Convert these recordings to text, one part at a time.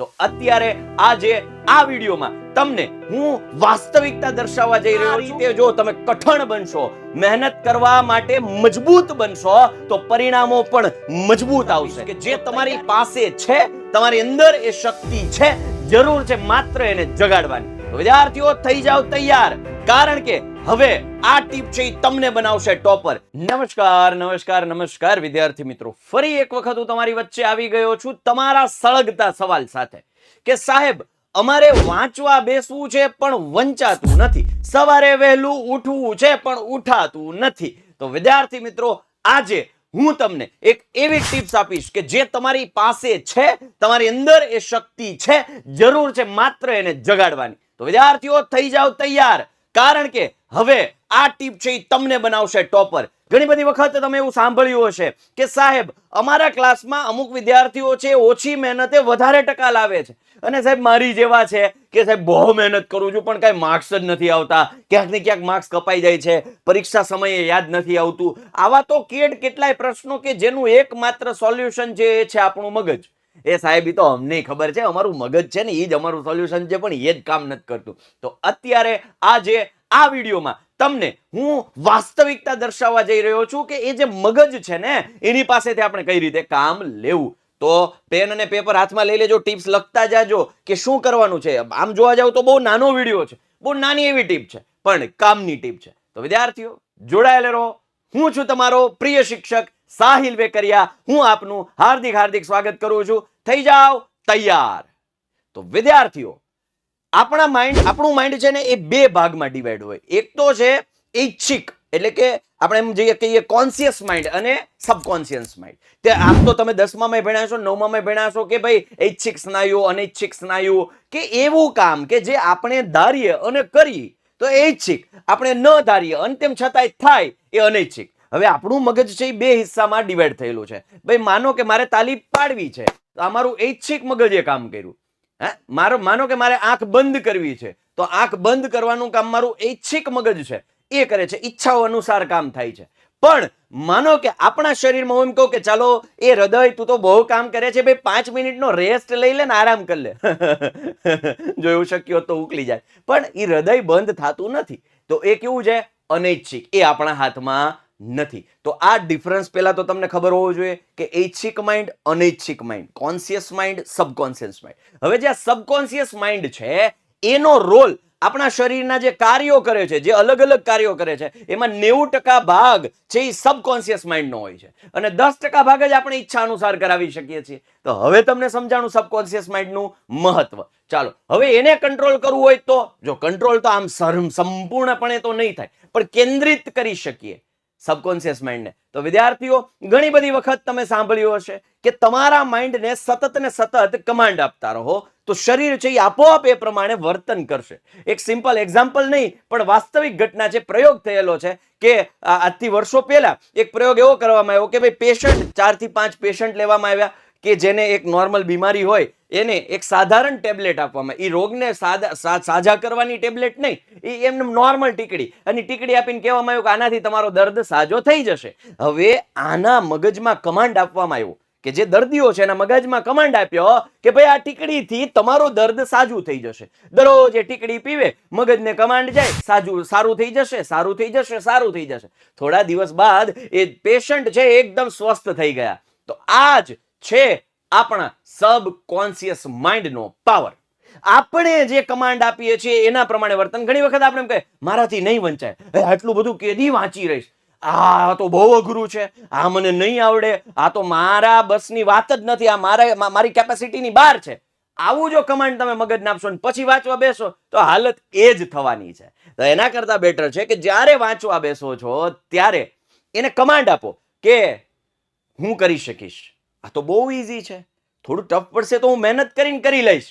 તો અત્યારે આજે આ વિડીયોમાં તમને હું વાસ્તવિકતા દર્શાવવા જઈ રહ્યો છું કે જો તમે કઠણ બનશો, મહેનત કરવા માટે મજબૂત બનશો તો પરિણામો પણ મજબૂત આવશે. કે જે તમારી પાસે છે, તમારી અંદર એ શક્તિ છે, જરૂર છે માત્ર એને જગાડવાની. તો વિદ્યાર્થીઓ થઈ જાવ તૈયાર, કારણ કે હવે આ ટીપ છે એ તમને બનાવશે ટોપર. નમસ્કાર વિદ્યાર્થી મિત્રો, ફરી એક વખત હું તમારી વચ્ચે આવી ગયો છું તમારા સળગતા સવાલ સાથે કે સાહેબ અમારે વાંચવા બેસવું છે પણ વંચાતું નથી, સવારે વહેલું ઉઠવું છે પણ ઉઠાતું નથી. તો વિદ્યાર્થી મિત્રો, આજે હું તમને એક એવી ટિપ્સ આપીશ કે જે તમારી પાસે છે, તમારી અંદર એ શક્તિ છે, જરૂર છે માત્ર એને જગાડવાની. તો વિદ્યાર્થીઓ થઈ જાવ તૈયાર, કારણ કે હવે આ ટીપ છે એ તમને બનાવશે ટોપર. ઘણી બધી વખત તમે એવું સાંભળ્યું હશે કે સાહેબ અમારા ક્લાસમાં અમુક વિદ્યાર્થીઓ છે ઓછી મહેનતે વધારે ટકા લાવે છે, અને સાહેબ મારી જેવા છે કે સાહેબ બહુ મહેનત કરું છું પણ કાંઈ માર્ક્સ જ નથી આવતા, ક્યાંક ને ક્યાંક માર્ક્સ કપાઈ જાય છે, પરીક્ષા સમયે યાદ નથી આવતું. આવા તો કેટલાય પ્રશ્નો કે જેનું એકમાત્ર સોલ્યુશન જે છે આપણું મગજ. એ સાહેબ તો અમને ખબર છે, અમારું મગજ છે ને એ જ અમારું સોલ્યુશન છે, પણ એ જ કામ નથી કરતું. તો અત્યારે આજે આ વિડીયોમાં તમને હું વાસ્તવિકતા દર્શાવવા જઈ રહ્યો છું કે એ જે મગજ છે ને એની પાસેથી આપણે કઈ રીતે કામ લેવું. તો પેન અને પેપર હાથમાં લઈ લેજો, ટિપ્સ લખતા જાજો કે શું કરવાનું છે. આમ જોવા જાવ તો બહુ નાનો વિડીયો છે, બહુ નાની એવી ટીપ છે, પણ કામની ટીપ છે. તો વિદ્યાર્થીઓ જોડાયેલા રહો. હું છું તમારો પ્રિય શિક્ષક સાહિલ વેકરિયા. હું આપનું હાર્દિક સ્વાગત કરું છું. થઈ જાઓ તૈયાર. તો વિદ્યાર્થીઓ, આપણું માઇન્ડ છે ને એ બે ભાગમાં ડિવાઈડ હોય. એક તો છે ઐચ્છિક, એટલે કે આપણે એમ જઈએ કહીએ કોન્શિયસ માઇન્ડ, અને સબકોન્શિયસ માઇન્ડ. તે આમ તો તમે 10માં ભણ્યા છો, 9માં ભણ્યા છો કે ભાઈ ઐચ્છિક સ્નાયુ, અનૈચ્છિક સ્નાયુ, કે એવું કામ કે જે આપણે ધારીએ અને કરીએ તો ઐચ્છિક, આપણે ન ધારીએ અને તેમ છતાંય થાય એ અનૈચ્છિક. હવે આપણું મગજ છે એ બે હિસ્સામાં ડિવાઈડ થયેલું છે. ભાઈ માનો કે મારે તાલી પાડવી છે તો અમારું ઐચ્છિક મગજે કામ કર્યું. માનો કે મારે આંખ બંધ કરવી છે તો આંખ બંધ કરવાનું કામ મારું ઐચ્છિક મગજ છે એ કરે છે, ઈચ્છાઓ અનુસાર કામ થાય છે. પણ માનો કે આપણા શરીરમાં હું એમ કહું કે ચાલો એ હૃદય તું તો બહુ કામ કરે છે ભાઈ, 5 મિનિટનો રેસ્ટ લઈ લે ને આરામ કરી લે. જો એવું શક્ય હોત તો ઉકલી જાય, પણ એ હૃદય બંધ થતું નથી. તો એ કેવું છે? અનૈચ્છિક. એ આપણા હાથમાં નથી. તો આ ડિફરન્સ પહેલા તો તમને ખબર હોવો જોઈએ કે ઐચ્છિક માઇન્ડ, અનૈચ્છિક mind, conscious mind, subconscious mind. હવે જે આ સબકોન્શિયસ માઇન્ડ છે એનો રોલ આપણા શરીરના જે કાર્યો કરે છે, જે અલગ અલગ કાર્યો કરે છે, એમાં 90% ભાગ છે એ સબકોન્શિયસ માઇન્ડનો હોય છે, અને 10% ભાગ જ આપણે ઈચ્છા અનુસાર કરાવી શકીએ છીએ. તો હવે તમને સમજાણું સબકોન્શિયસ માઇન્ડનું મહત્વ. ચાલો હવે એને કંટ્રોલ કરવું હોય તો જો કંટ્રોલ તો આમ સંપૂર્ણપણે તો નહીં થાય, પણ કેન્દ્રિત કરી શકીએ સબકોન્શિયસ માઇન્ડને. તો વિદ્યાર્થીઓ, ઘણી બધી વખત તમે સાંભળ્યું હશે કે તમારા માઇન્ડને સતત કમાન્ડ આપતા રહો તો શરીર છે એ આપોઆપ એ પ્રમાણે વર્તન કરશે. એક સિમ્પલ એક્ઝામ્પલ નહીં, પણ વાસ્તવિક ઘટના છે, પ્રયોગ થયેલો છે કે આજથી વર્ષો પહેલા એક પ્રયોગ એવો કરવામાં આવ્યો કે ભાઈ પેશન્ટ 4 થી 5 પેશન્ટ લેવામાં આવ્યા કે જેને એક નોર્મલ બીમારી હોય એને એક સાધારણ ટેબ્લેટ આપવામાં, એ રોગને સાજા કરવાની ટેબ્લેટ નહીં, એ એમને નોર્મલ ટીકડી, અને ટીકડી આપીને કહેવામાં આવ્યું કે આનાથી તમારો દર્દ સાજો થઈ જશે. હવે આના મગજમાં કમાન્ડ આપવામાં આવ્યો કે જે દર્દીઓ છે એના મગજમાં કમાન્ડ આપ્યો કે ભાઈ આ ટીકડીથી તમારું દર્દ સાજું થઈ જશે. દરરોજ એ ટીકડી પીવે, મગજને કમાન્ડ જાય સારું થઈ જશે, સારું થઈ જશે, સારું થઈ જશે. થોડા દિવસ બાદ એ પેશન્ટ છે એકદમ સ્વસ્થ થઈ ગયા. તો આ જ છે આપણા સબકોન્શિયસ માઇન્ડનો પાવર. આપણે જે કમાન્ડ આપીએ છીએ એના પ્રમાણે વર્તન. ઘણી વખત આપણે એમ કહે મારાથી નહીં વંચાય, આટલું બધું કેદી વાંચી રહીશ, આ તો બહુ અઘરું છે, આ મને નહીં આવડે, આ તો મારા બસની વાત જ નથી, આ મારી કેપેસિટીની બહાર છે. આવું જો કમાન્ડ તમે મગજને આપશો ને પછી વાંચવા બેસો તો હાલત એ જ થવાની છે. તો એના કરતા બેટર છે કે જ્યારે વાંચવા બેસો છો ત્યારે એને કમાન્ડ આપો કે હું કરી શકીશ, આ તો બહુ ઈઝી છે, થોડું ટફ પડશે તો હું મહેનત કરીને કરી લઈશ,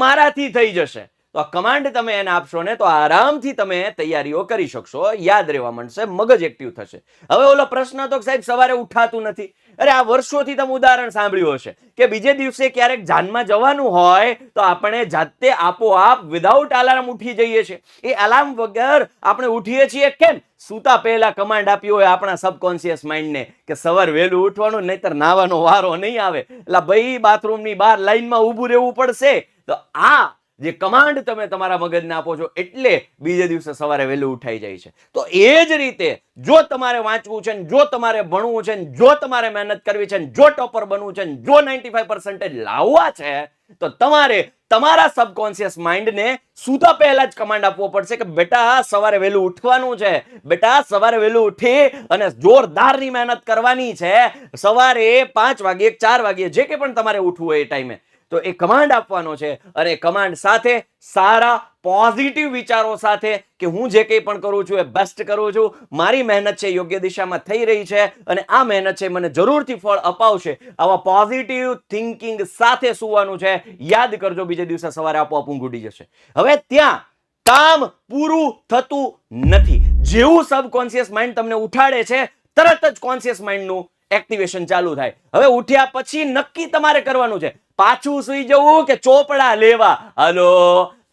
મારાથી થઈ જશે. તો આ કમાન્ડ તમે એને આપશો ને તો આરામથી તમે તૈયારીઓ કરી શકશો, યાદ રહેવા માંડશે, મગજ એક્ટિવ થશે. હવે ઓલો પ્રશ્ન તો સાહેબ સવારે ઉઠાતું નથી, અરે આ વર્ષોથી તમે ઉદાહરણ સાંભળ્યું હશે કે બીજે દિવસે ક્યારેક જાનમાં જવાનું હોય તો આપણે જાતે આપોઆપ વિધાઉટ અલાર્મ ઉઠી જઈએ છીએ. એ અલાર્મ વગર આપણે ઉઠીએ છીએ કેમ? સૂતા પહેલા કમાન્ડ આપ્યો હોય આપણા સબકોન્શિયસ માઇન્ડને કે સવાર વહેલું ઉઠવાનું, નહીતર નાવાનો વારો નહીં આવે. એટલે ભાઈ બાથરૂમની બહાર લાઈનમાં ઊભું રહેવું પડશે. તો આ જે કમાન્ડ તમે તમારા મગજને આપો છો એટલે બીજે દિવસે સવારે વહેલું ઉઠાઈ જાય છે. તો એ જ રીતે જો તમારે વાંચવું છે, જો તમારે ભણવું છે, જો તમારે મહેનત કરવી છે, જો ટોપર બનવું છે, જો 95% લાવવા છે, તો તમારે તમારા સબકોન્શિયસ માઇન્ડને સૂતા પહેલા જ કમાન્ડ આપવો પડશે કે બેટા સવારે વહેલું ઉઠવાનું છે, બેટા સવારે વહેલું ઉઠી અને જોરદારની મહેનત કરવાની છે. સવારે 5 વાગે 4 વાગે જે કે પણ તમારે ઉઠવું હોય એ ટાઈમે તો એ કમાન્ડ આપવાનો છે. અને કમાન્ડ સાથે સારા પોઝિટિવ વિચારો સાથે કે હું જે કંઈ પણ કરું છું એ બેસ્ટ કરું છું, મારી મહેનત છે યોગ્ય દિશામાં થઈ રહી છે અને આ મહેનત છે મને જરૂરથી ફળ અપાવશે, આવા પોઝિટિવ થિંકિંગ સાથે સૂવાનું છે. યાદ કરજો બીજે દિવસે સવારે આપોઆપ ઊંઘ ઉડી જશે. હવે ત્યાં કામ પૂરું થતું નથી. જેવું સબકોન્શિયસ માઇન્ડ તમને ઉઠાડે છે તરત જ કોન્શિયસ માઇન્ડનું એક્ટિવેશન ચાલુ થાય. હવે ઉઠ્યા પછી નક્કી તમારે કરવાનું છે પાછું સુઈ જવું કે ચોપડા લેવા. હલો,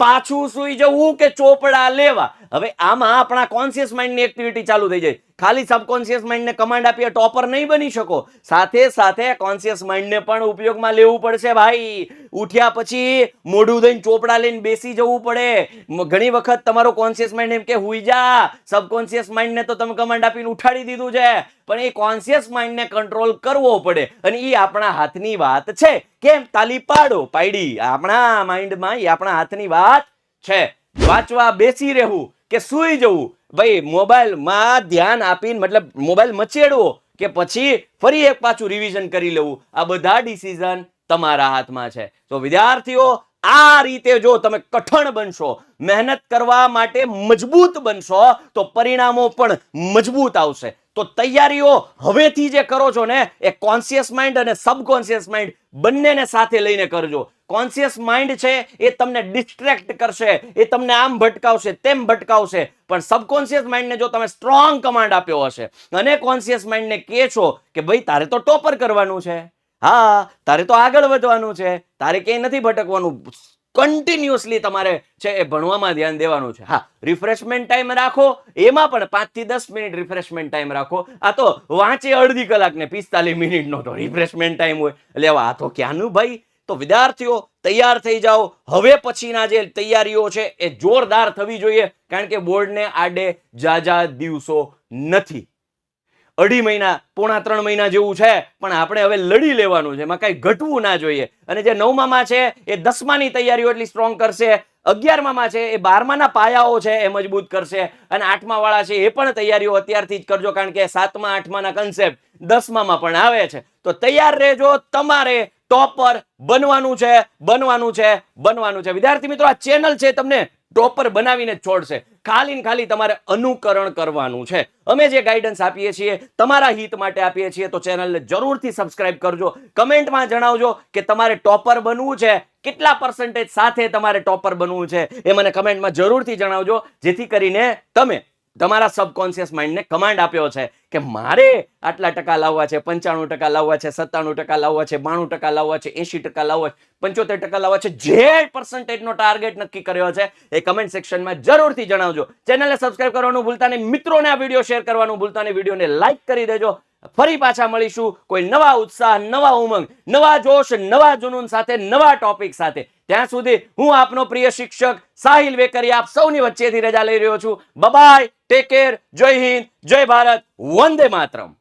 પાછું સુઈ જવું કે ચોપડા લેવા. હવે આમાં આપણા કોન્શિયસ માઇન્ડની એક્ટિવિટી ચાલુ થઈ જાય. ખાલી સબકોન્શિયસ માઇન્ડને કમાન્ડ આપીએ ટોપર નહીં બની શકો. સાથે સાથે કોન્શિયસ માઇન્ડને પણ ઉપયોગમાં લેવું પડશે ભાઈ. ઉઠ્યા પછી મોઢું ધોઈને ચોપડા લઈને બેસી જવું પડે. ઘણી વખત તમારો કોન્શિયસ માઇન્ડ એમ કે હુઈ જા, સબકોન્શિયસ માઇન્ડને તો તમે કમાન્ડ આપીને ઉઠાડી દીધું છે, પણ એ કોન્શિયસ માઇન્ડને કંટ્રોલ કરવો પડે અને એ આપણા હાથની વાત છે. કેમ? તાલી પાડો પાડી. આપણા માઇન્ડમાં એ આપણા હાથની વાત છે. વાંચવા બેસી રહેવું કે સૂઈ જવું, ભાઈ મોબાઈલમાં ધ્યાન આપીને મતલબ મોબાઈલ મચેડવો કે પછી ફરી એક પાછું રિવિઝન કરી લેવું, આ બધા ડિસિઝન તમારા હાથમાં છે. તો વિદ્યાર્થીઓ આ રીતે જો તમે કઠણ બનશો, મહેનત કરવા માટે મજબૂત બનશો તો પરિણામો પણ મજબૂત આવશે. તો તૈયારીઓ હવેથી જે કરો છો ને એ કોન્શિયસ માઇન્ડ અને સબકોન્શિયસ માઇન્ડ બંનેને સાથે લઈને કરજો. કોન્શિયસ માઇન્ડ છે એ તમને ડિસ્ટ્રેક્ટ કરશે, એ તમને આમ ભટકાવશે તેમ ભટકાવશે, પણ સબકોન્શિયસ માઇન્ડને જો તમે સ્ટ્રોંગ કમાન્ડ આપ્યો હશે અને કોન્શિયસ માઇન્ડને કહે છો કે ભાઈ તારે તો ટોપર કરવાનું છે, હા તારે તો આગળ વધવાનું છે, તારે ક્યાંય નથી ભટકવાનું, કન્ટિન્યુઅસલી તમારે છે એ ભણવામાં ધ્યાન દેવાનું છે. હા, રિફ્રેશમેન્ટ ટાઈમ રાખો, એમાં પણ 5 થી 10 મિનિટ રિફ્રેશમેન્ટ ટાઈમ રાખો. આ તો વાંચે અડધી કલાક ને 45 મિનિટનો તો રિફ્રેશમેન્ટ ટાઈમ હોય, એટલે આ તો ક્યાંનું ભાઈ. તો વિદ્યાર્થીઓ તૈયાર થઈ જાઓ. હવે પછીના જે તૈયારીઓ છે એ જોરદાર થવી જોઈએ, કારણ કે બોર્ડને આડે જાજા દિવસો નથી. 2.5 મહિના, પોણા 3 મહિના જેવું છે, પણ આપણે હવે લડી લેવાનું છે, એમાં કઈ ઘટવું ના જોઈએ. અને જે 9મામાં છે એ 10માની તૈયારીઓ એટલી સ્ટ્રોંગ કરશે, 11મામાં છે એ 12માના પાયાઓ છે એ મજબૂત કરશે, અને 8મા વાળા છે એ પણ તૈયારીઓ અત્યારથી જ કરજો, કારણ કે 7મા 8માના કન્સેપ્ટ 10મામાં પણ આવે છે. તો તૈયાર રહેજો, તમારે ટોપર બનવાનું છે, બનવાનું છે, બનવાનું છે. વિદ્યાર્થી મિત્રો, આ ચેનલ છે તમને ટોપર બનાવીને જ છોડશે. ખાલી ને ખાલી તમારે અનુકરણ કરવાનું છે. અમે જે ગાઈડન્સ આપીએ છીએ તમારા હિત માટે આપીએ છીએ, તો ચેનલને જરૂરથી સબસ્ક્રાઇબ કરજો. કમેન્ટમાં જણાવજો કે તમારે ટોપર બનવું છે, કેટલા પર્સન્ટેજ સાથે તમારે ટોપર બનવું છે એ મને કમેન્ટમાં જરૂરથી જણાવજો, જેથી કરીને તમે તમારા સબકોન્શિયસ માઇન્ડને કમાન્ડ આપ્યો છે કે મારે આટલા ટકા લાવવા છે, 95% લાવવા છે, 97% લાવવા છે, 92% લાવવા છે, 80% લાવવા છે, 75% લાવવા છે, જે પર્સન્ટેજનો ટાર્ગેટ નક્કી કર્યો છે એ કમેન્ટ સેક્શનમાં જરૂરથી જણાવજો. ચેનલને સબસ્ક્રાઇબ કરવાનું ભૂલતા નહીં, મિત્રોને આ વિડીયો શેર કરવાનું ભૂલતા નહીં, વિડીયોને લાઈક કરી દેજો. ફરી પાછા મળીશું કોઈ નવા ઉત્સાહ, નવા ઉમંગ, નવા જોશ, નવા જુનૂન સાથે, નવા ટોપિક સાથે. ત્યાં સુધી હું આપનો પ્રિય શિક્ષક સાહિલ વેકરી આપ સૌની વચ્ચેથી રજા લઈ રહ્યો છું. બાય, ટેક કેર, જય હિન્દ, જય ભારત, વંદે માતરમ.